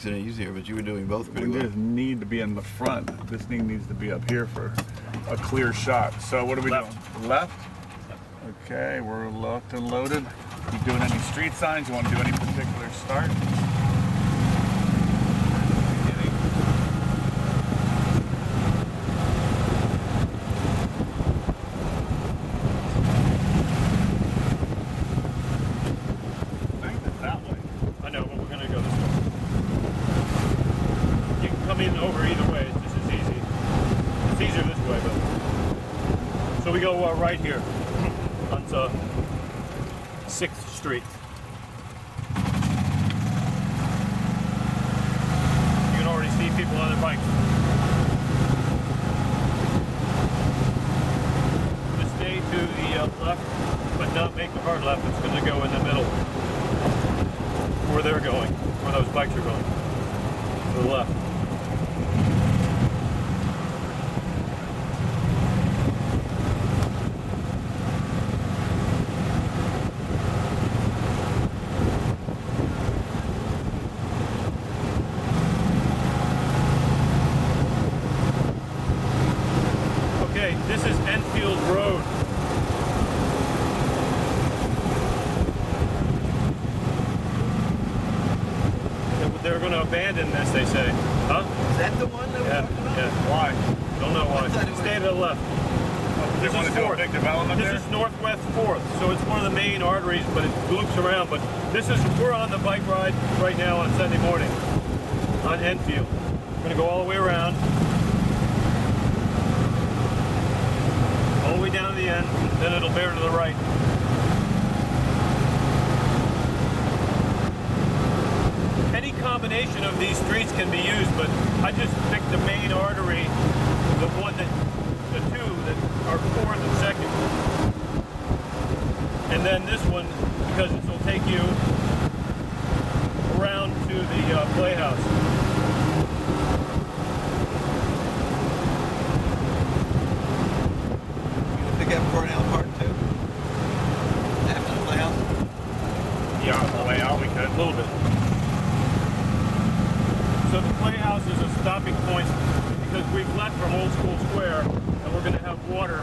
accident easier, but you were doing both pretty We well. just need to be in the front. This thing needs to be up here for a clear shot. So what are we doing? Left? Okay, we're locked and loaded. You doing any street signs? You want to do any particular start? Over either way, it's just as easy. It's easier this way, but so we go right here on 6th Street. You can already see people on their bikes. Just stay to the left, but not make the hard left. It's going to go in the middle, where they're going, where those bikes are going, to the left. This is Enfield Road. They're going to abandon this, they say. Huh? Is that the one that we're talking about? Yeah. Why? Don't know why. Stay to the left. They want to do a big development there? This is Northwest 4th, so it's one of the main arteries, but it loops around. But we're on the bike ride right now on Sunday morning on Enfield. We're going to go all the way around. All the way down to the end, then it'll bear to the right. Any combination of these streets can be used, but I just picked the main artery, the two that are 4th and 2nd. And then this one, because this will take you around to the Playhouse. Cornell Park too? After the Playhouse? Yeah, on the way out we could, a little bit. So the Playhouse is a stopping point because we've left from Old School Square and we're going to have water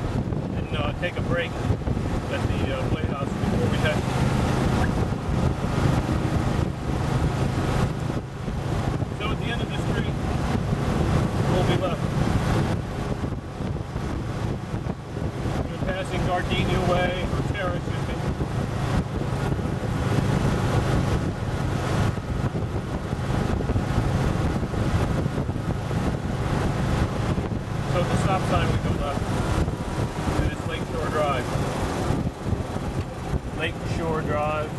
and take a break at the Playhouse before we head. So at the end of the street, we'll be left. Passing Gardenia Way, or Terrace, you think. So at the stop sign we go left. And it's Lake Shore Drive. Lake Shore Drive.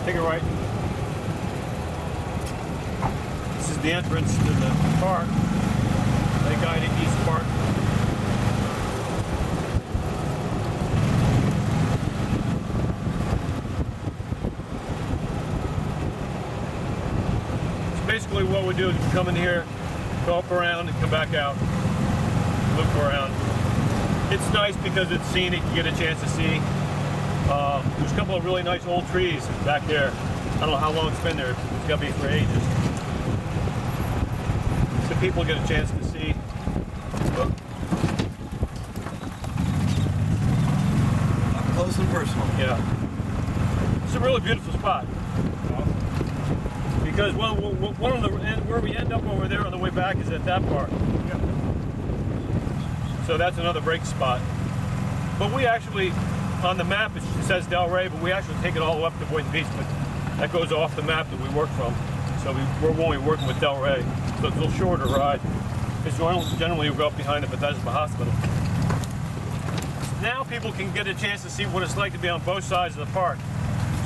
Take it right. This is the entrance to the park. They guided East Park. So basically what we do is we come in here, go up around and come back out. Loop around. It's nice because it's scenic, you get a chance to see. There's a couple of really nice old trees back there. I don't know how long it's been there. It's got to be for ages. So people get a chance to see. Up close and personal. Yeah. It's a really beautiful spot. Because one of the where we end up over there on the way back is at that park. Yeah. So that's another break spot. But we actually, on the map it says Delray, but we actually take it all the way up to Boynton Beach, but that goes off the map that we work from. So we're only working with Delray, so it's a little shorter ride. It's generally we go up behind the Bethesda Hospital. now people can get a chance to see what it's like to be on both sides of the park.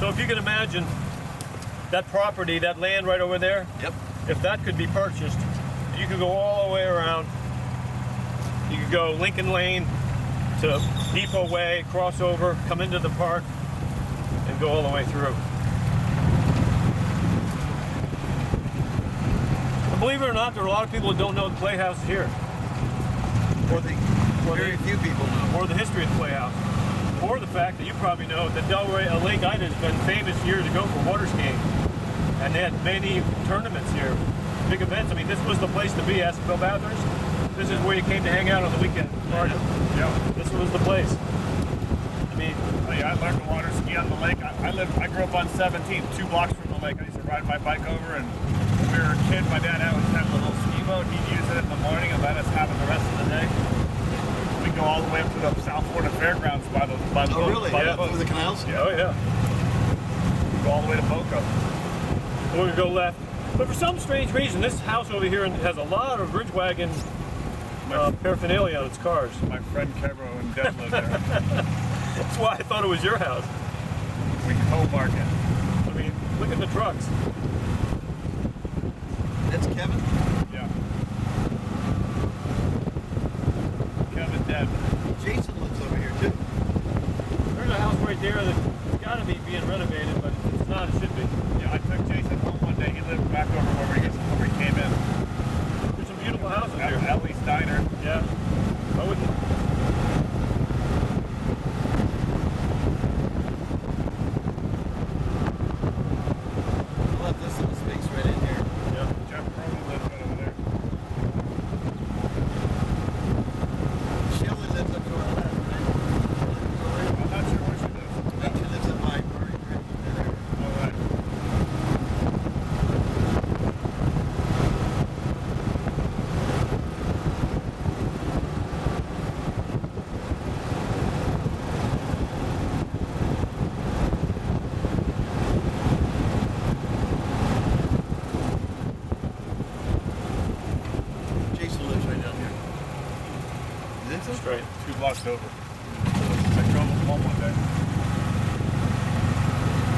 So if you can imagine that property, that land right over there, Yep. if that could be purchased, you could go all the way around. You could go Lincoln Lane to Depot Way, cross over, come into the park, and go all the way through. And believe it or not, there are a lot of people who don't know the Playhouse is here. Very few people know. Or the history of the Playhouse. Or the fact that you probably know that Lake Ida has been famous years ago for water skiing. And they had many tournaments here, big events. I mean, this was the place to be. Ask Bill Bathurst. This is where you came to hang out on the weekend. Yeah. This was the place. I mean, Oh, yeah, I learned to water ski on the lake. I grew up on 17th, 2 blocks from the lake. I used to ride my bike over, and when we were a kid, my dad always had a little ski boat. He'd use it in the morning and let us have it the rest of the day. We go all the way up to the South Florida Fairgrounds by the Oh, boat. really? By the Yeah, boat. through the canals? Yeah. oh yeah. We go all the way to Boca. We're gonna go left. But for some strange reason, this house over here has a lot of Ridge Wagon paraphernalia on its cars. My friend Kevro and Deb live there. That's why I thought it was your house. We co-market. I mean, look at the trucks. That's Kevin? Yeah. Kevin, Deb. Jason lives over here too. There's a house right there that's got to be being renovated, but it's not. It should be. Yeah, I took Jason home one day. He lived back over where we came in. There's some beautiful houses here. Ellie's Diner. Yeah. I wouldn't. I left this little space right in here. Yeah. Jeff Cronin lives right over there. Shelley lives up to our left, right? I'm not sure where she lives. I think she lives at my Murray Bridge. All right. Jason lives right down here. You think so? Straight. 2 blocks over. I drove him home one day.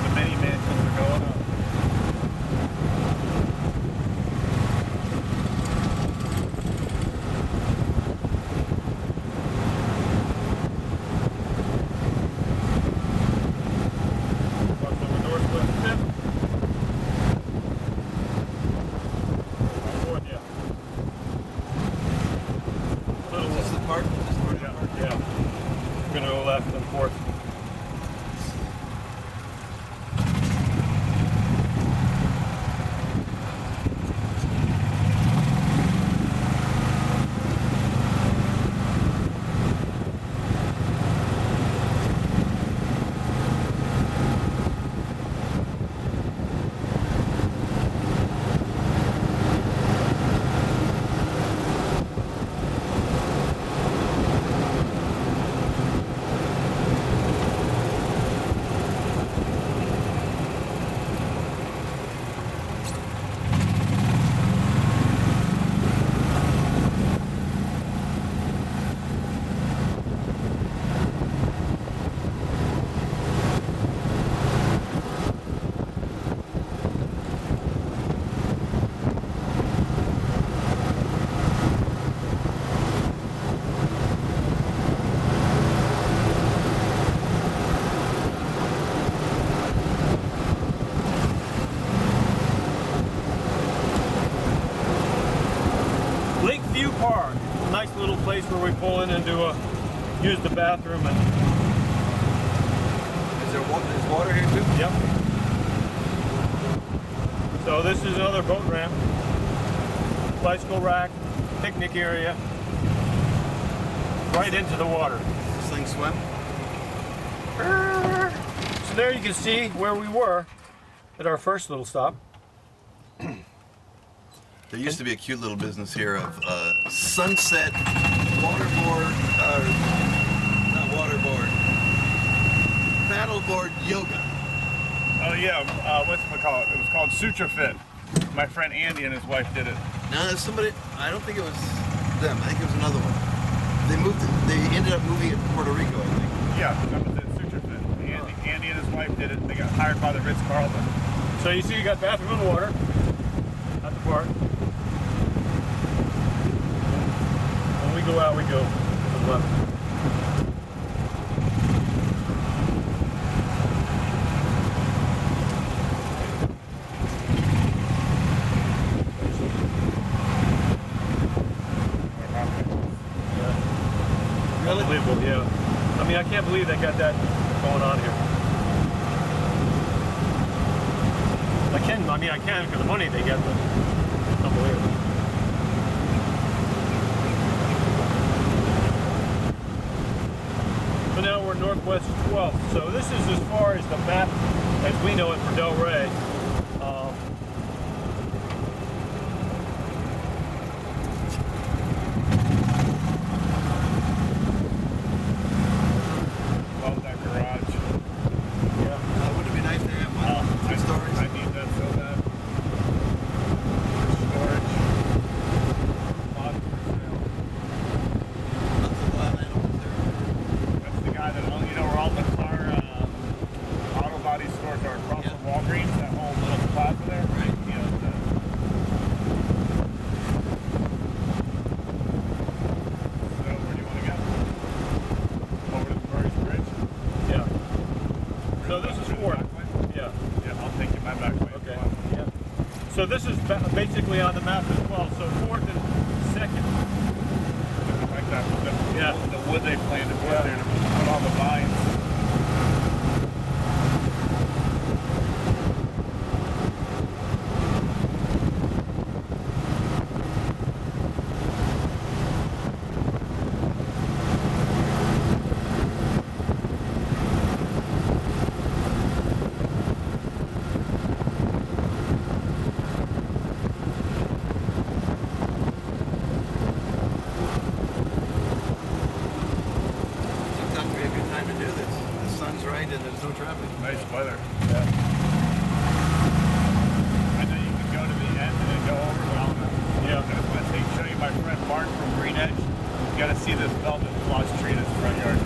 The mini mansions are going up. Up on the Northwest Fifth. Fourth, yeah. Is this the park? Is this part of the park? Yeah. We're gonna go left and fourth. Lakeview Park, a nice little place where we pull in and use the bathroom and. Is there water? There's water here too? Yep. So this is another boat ramp, bicycle rack, picnic area, right into the water. Does this thing swim? So there you can see where we were at our first little stop. There used to be a cute little business here of sunset waterboard, not waterboard, paddleboard yoga. Oh yeah, what's it called? It was called Sutra Fit. My friend Andy and his wife did it. No, there's somebody. I don't think it was them. I think it was another one. They ended up moving it to Puerto Rico. I think. hired by the Ritz-Carlton. So you see you got bathroom and water at the park. When we go out, we go to the left. Really? Unbelievable, yeah. I mean, I can't believe they got that going on here. I can for the money they get, but it's unbelievable. So now we're Northwest 12th. So this is as far as the map as we know it for Del Rey. Love that garage. Yeah. Would it be nice to have one? 2 stories? I need that so bad. Storage. Lots for sale. Lots of wild animals there. That's the guy that owns, you know, where all the car auto body stores are across Yeah. from Walgreens, that whole little plaza there. Right. He owns that. So where do you want to go? Over to the Murray's Bridge? Yeah. So this is fourth. Yeah. Yeah, I'll take you my back way. Okay. Yeah. So this is basically on the map as well. So fourth and second. Like that. Yeah. The wood they planted put Yeah. there to put all the vines. Sometimes we have a good time to do this. The sun's right and there's no traffic. Nice weather. Yeah. I know you can go to the end and then go over, but I'll Yeah. I just want to show you my friend Mark from Green Edge. You got to see this velvet floss tree in his front yard.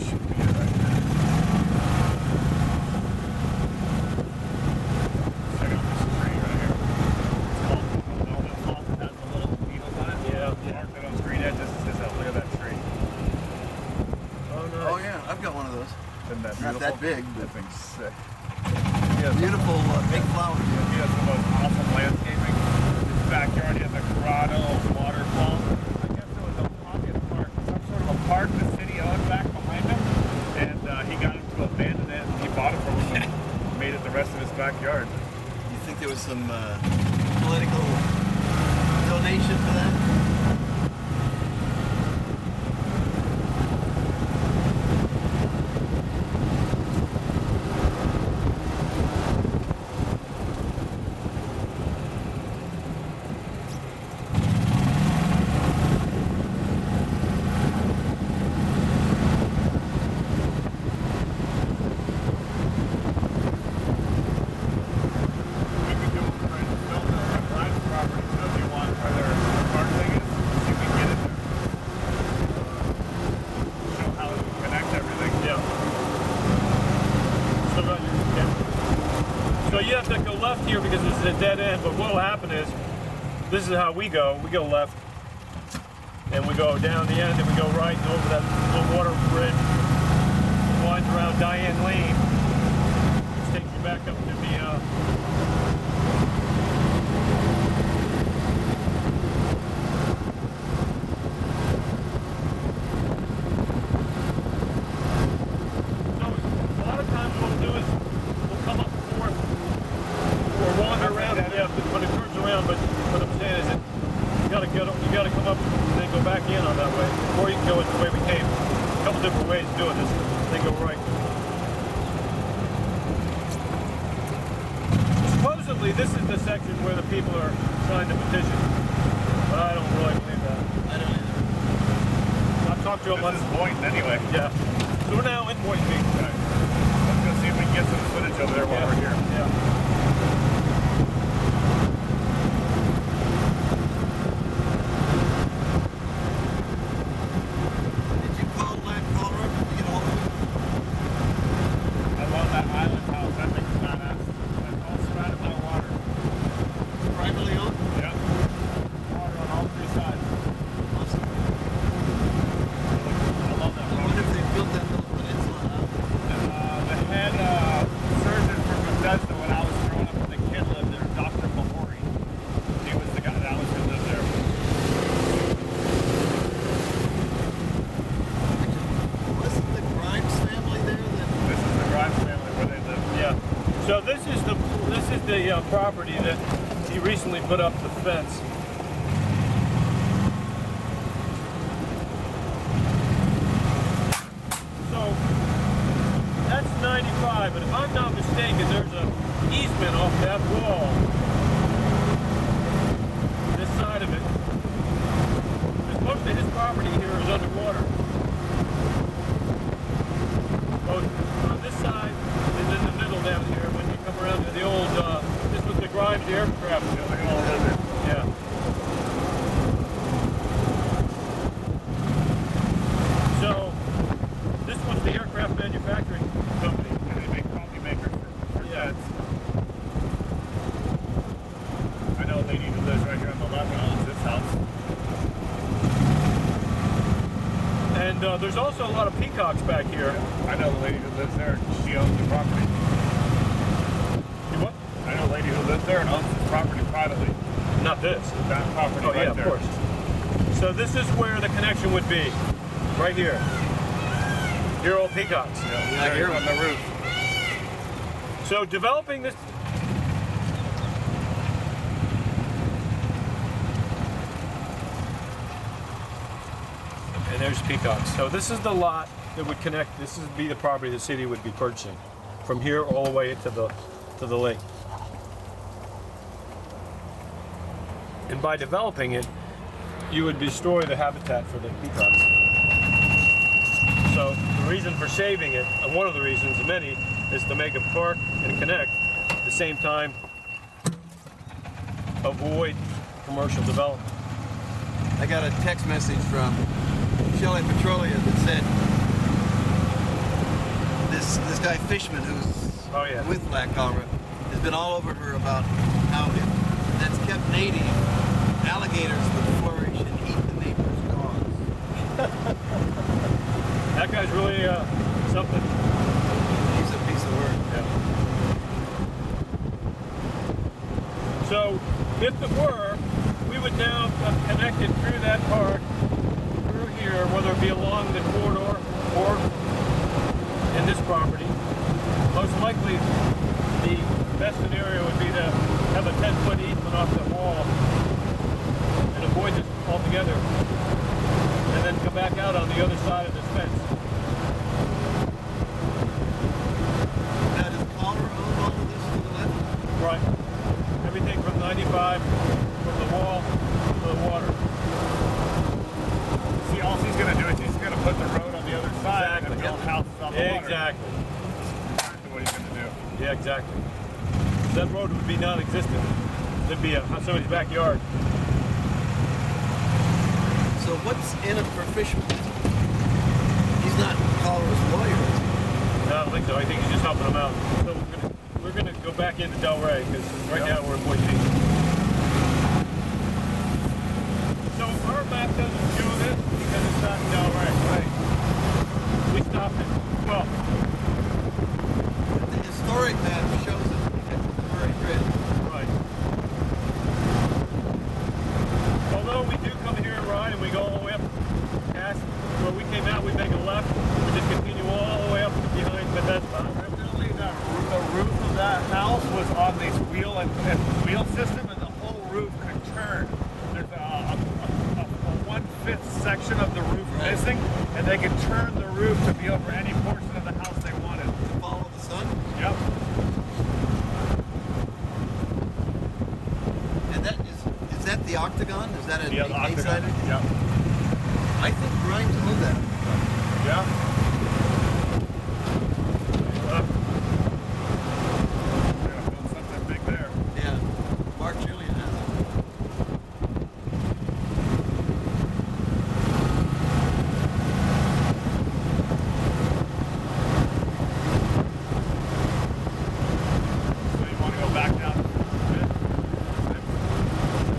Should be it right there. Check out this tree right here. It's called velvet floss. It has the little needles on it. Yeah. Mark that owns Green Edge. This is his house. Look at that tree. Oh no. Oh yeah, I've got one of those. Isn't that Not beautiful? that big, That but thing's sick. He has beautiful big flowers. He has the most awesome landscaping. His backyard, he has a grotto, a waterfall. I guess it was a pocket park, some sort of a park the city owned back behind him. And he got him to abandon it, and he bought it from him and made it the rest of his backyard. You think there was some political donation for that? We could do a film on Ryan's property, so if you want where their park thing is, see if we can get it there. Show how it will connect everything. Yeah. So you have to go left here because this is a dead end, but what will happen is, this is how we go. We go left, and we go down the end, and we go right and over that little water bridge, winds around Diane Lane, which takes you back up to the, So a lot of times what we'll do is we'll come up fourth or wander around. Yeah, when it curves around. But what I'm saying is that you gotta come up and then go back in on that way, or you can go it the way we came. A couple different ways of doing this. Then go right. Supposedly this is the section where the people are signed the petition, but I don't really believe that. I don't either. I've talked to them. This is Boynton anyway. Yeah. So we're now in Boynton Beach. Okay. Let's go see if we can get some footage over there while we're here. Yeah. Did you call Land Colorado to get all of it? the property that he recently put up the fence. So that's 95, but if I'm not mistaken, there's an easement off that wall. This side of it. Because most of his property here is underwater. Both on this side and in the middle down here when you come around to the old, this was the Grimes aircraft building. Yeah. So, this was the aircraft manufacturing company. And they make coffee makers for jets. I know a lady who lives right here on the left and owns this house. And there's also a lot of peacocks back here. I know the lady who lives there, and she owns the property. You what? I know a lady who lives there and owns this property privately. Not this. That property Oh right yeah, there. of course. So this is where the connection would be. Right here. Here are all peacocks. Yeah, I hear on the roof. So developing this. And there's peacocks. So this is the lot that would connect. This would be the property the city would be purchasing from here all the way to the lake. And by developing it, you would destroy the habitat for the peacocks. So the reason for saving it, and one of the reasons, many, is to make a park and connect. At the same time, avoid commercial development. I got a text message from Shelley Petrolia that said this guy Fishman, who's Oh yeah. with Black Cobra, has been all over her about how if that's kept native, alligators would flourish and eat the neighbor's dogs. That guy's really something. He's a piece of work. Yeah. So, if it were, we would now have connected through that park, through here, whether it be along the corridor or in this property. Most likely, the best scenario would be to have a 10-foot easement off the wall and avoid this altogether, and then come back out on the other side of this fence. Now, does Calder own all of this to the left? Right. Everything from 95, from the wall to the water. See, all she's going to do is she's going to put the road on the other side and build houses on the water. Exactly. That's what he's going to do. Yeah, exactly. That road would be non-existent. There'd be somebody's backyard. So what's in it for Fishman? He's not Calder's lawyer. No, I don't think so. I think he's just helping them out. So we're gonna go back into Delray because right now we're in Boise. So our map doesn't show this because it's not in Delray. Right. We stopped it. Well, The historic map shows it because it's very red. right. Although we do come here and ride and we go all the way up past where we came out, we make a left. We just continue all the way up behind Bethesda. Originally, the roof of that house was on this wheel system, and the whole roof could turn. There's a 1/5 section of the roof missing, and they could turn the roof to be over any portion of the house they wanted. To follow the sun? Yep. And that is that the octagon? Is that a The octagon. eight-sided? Yep. I think Grimes owned that. Yeah. We're gonna build something big there. Yeah. Mark Julian has it. So you want to go back down?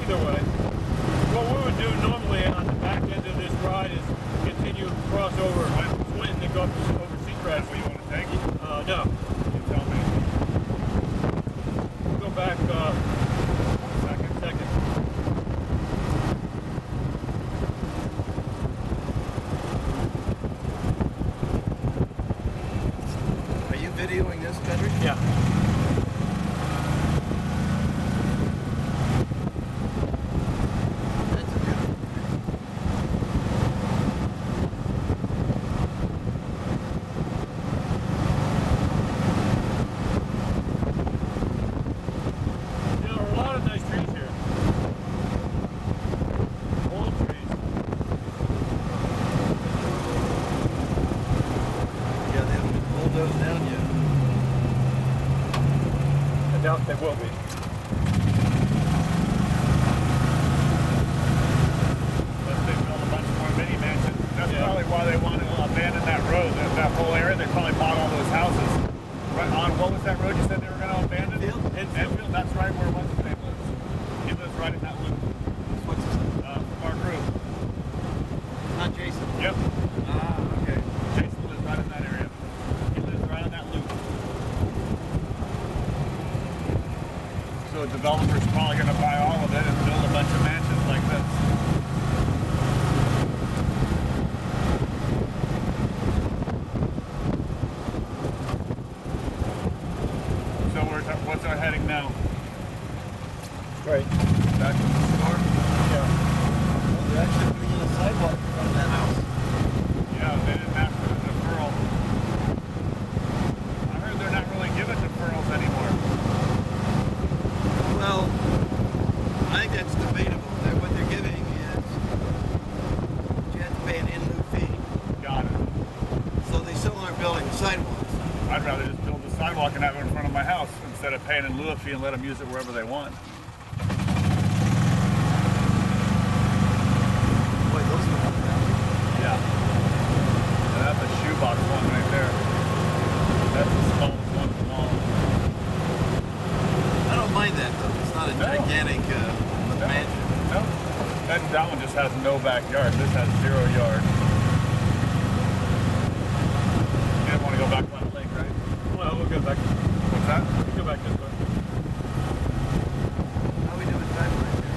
Either way. What we would do normally on the back end of this ride is continue across over Swinton and go up over Seacrest. That's what you want to take? No. You tell me. We'll go back second. Are you videoing this, Patrick? Yeah. those down yet. I doubt they will be. Unless they build a bunch more mini mansions. That's probably why they want to abandon that road, that whole area. They probably bought all those houses. Right on, what was that road you said they were going to abandon? Enfield, that's right where what's his name lives. He lives right in that loop. What's his name? From our group. Not Jason. Yep. Ah, okay. Jason lives right in that area. He lives right on that loop. So a developer's probably going to buy all of it and build a bunch of mansions like this. So what's our heading now? Right. Back to the store? Yeah. Well, they're actually putting in a sidewalk in front of that house. Yeah, they didn't ask for the deferral. I heard they're not really giving deferrals anymore. Well, I think that's debatable. What they're giving is you have to pay an in lieu fee. Got it. So they still aren't building sidewalks. I'd rather just build a sidewalk and have it in front of my house instead of paying in lieu fee and let them use it wherever they want. Boy, those are up now. Yeah. And that's a shoebox one right there. That's the smallest one from all. I don't mind that though. It's not a No. gigantic mansion. No. That one just has no backyard. This has 0 yard. You didn't want to go back by the lake, right? Well, we'll go back. What's that? We'll go back this way. How we doing time right here?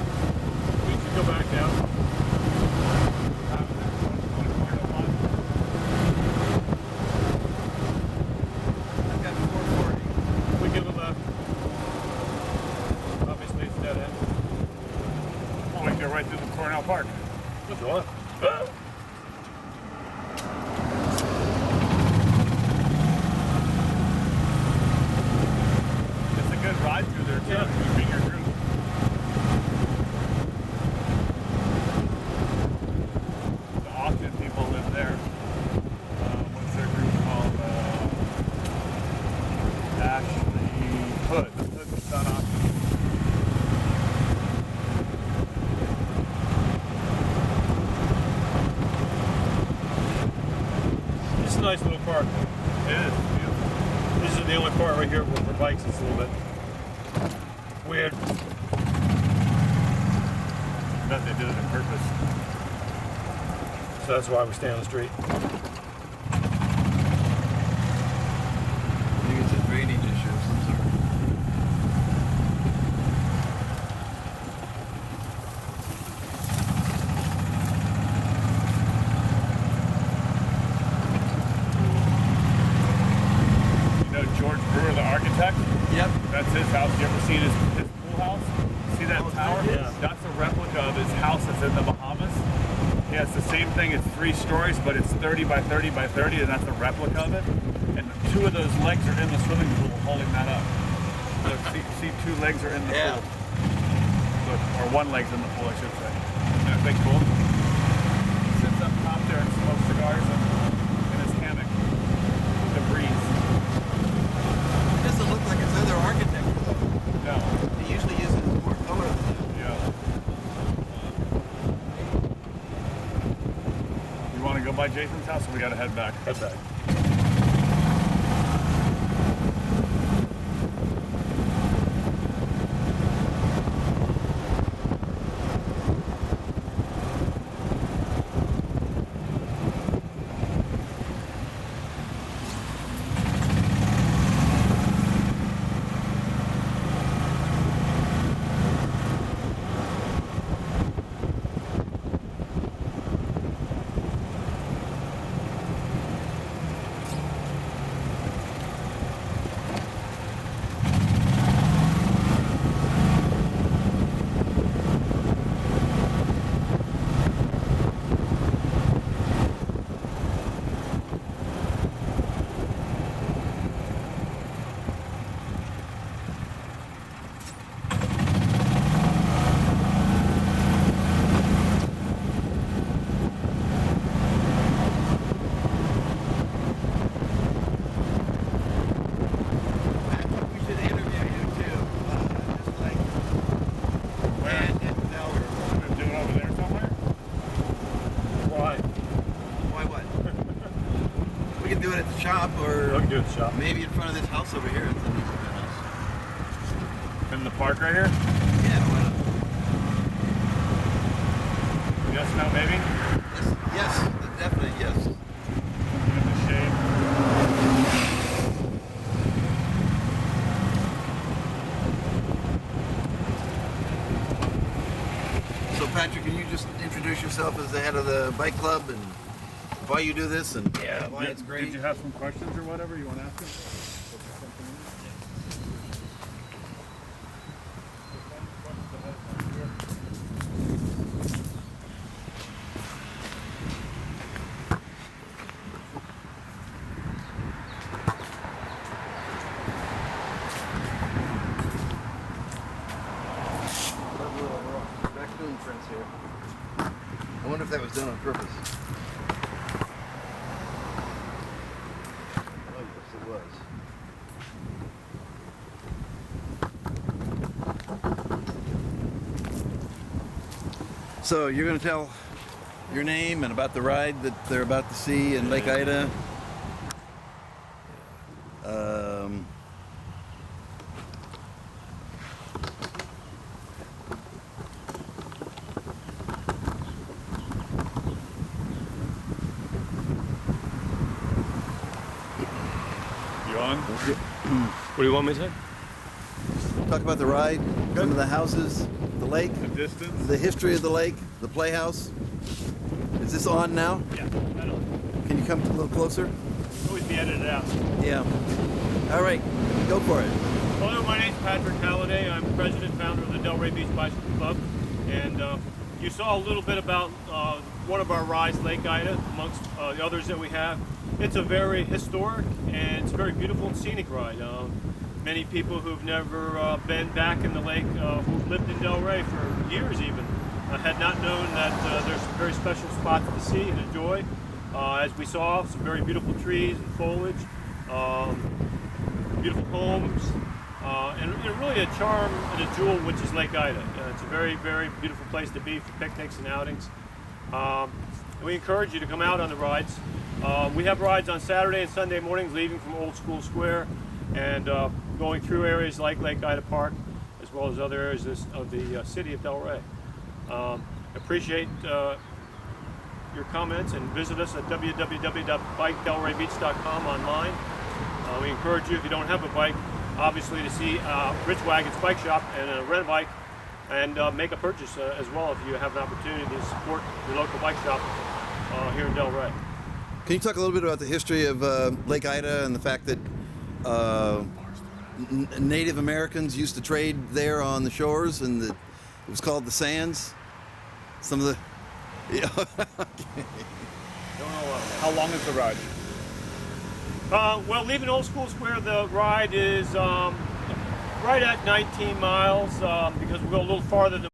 We can go back down. I've got 440. We give a left. Obviously, it's dead end. Oh, we can go right through the Cornell Park. If you want. It's a good ride through there, too. Yeah. If you bring your group. The Austin people live there. What's their group called? Ashley Hood. Hood and Son Austin. It's a nice little park. It is beautiful. This is the only part right here for bikes. It's a little bit weird. I bet they did it on purpose. So that's why we stay on the street. I think it's a drainage issue of some sort. You know George Brewer, the architect? Yep. That's his house. You ever seen his pool house? See that Oh, tower? that is? Yeah. That's a replica of his house that's in the Bahamas. He has the same thing. It's 3 stories, but it's 30 by 30 by 30, and that's a replica of it. And 2 of those legs are in the swimming pool holding that up. Look, see 2 legs are in the Yeah. pool. Look, or 1 leg's in the pool, I should say. Isn't that big cool? He sits up top there and smokes cigars in his hammock. The breeze. It doesn't look like it's other architecture though. No. He usually uses more color than that. Yeah. You want to go by Jason's house, or we got to head back? Head back. do it at the shop, or We can do it at the shop. maybe in front of this house over here. It's a neighborhood house. In the park right here? Yeah, why not? Yes, no, maybe? Yes, definitely yes. In the shade. So Patrick, can you just introduce yourself as the head of the bike club and why you do this and why it's great? Did you have some questions or whatever you want to ask him? Raccoon prints here. I wonder if that was done on purpose. Oh yes, it was. So you're going to tell your name and about the ride that they're about to see in Lake Ida. You on? What do you want me to say? Talk about the ride, some of the houses, the lake, The distance? the history of the lake, the playhouse. Is this on now? Yeah, I know. Can you come a little closer? Always be edited out. Yeah. All right, go for it. Hello, my name's Patrick Halliday. I'm president and founder of the Delray Beach Bicycle Club. And you saw a little bit about one of our rides, Lake Ida, amongst the others that we have. It's a very historic and it's a very beautiful and scenic ride. Many people who've never been back in the lake, who've lived in Delray for years even, had not known that there's some very special spots to see and enjoy. As we saw, some very beautiful trees and foliage, beautiful homes, and really a charm and a jewel, which is Lake Ida. It's a very, very beautiful place to be for picnics and outings. We encourage you to come out on the rides. We have rides on Saturday and Sunday mornings, leaving from Old School Square and going through areas like Lake Ida Park, as well as other areas of the city of Delray. Appreciate your comments and visit us at www.bikedelraybeach.com online. We encourage you, if you don't have a bike, obviously to see Rich Wagon's Bike Shop and rent a bike and make a purchase as well if you have an opportunity to support your local bike shop here in Delray. Can you talk a little bit about the history of Lake Ida and the fact that Native Americans used to trade there on the shores, and it was called the Sands? Some of the... Yeah. How long is the ride? Well, leaving Old School Square, the ride is right at 19 miles because we go a little farther than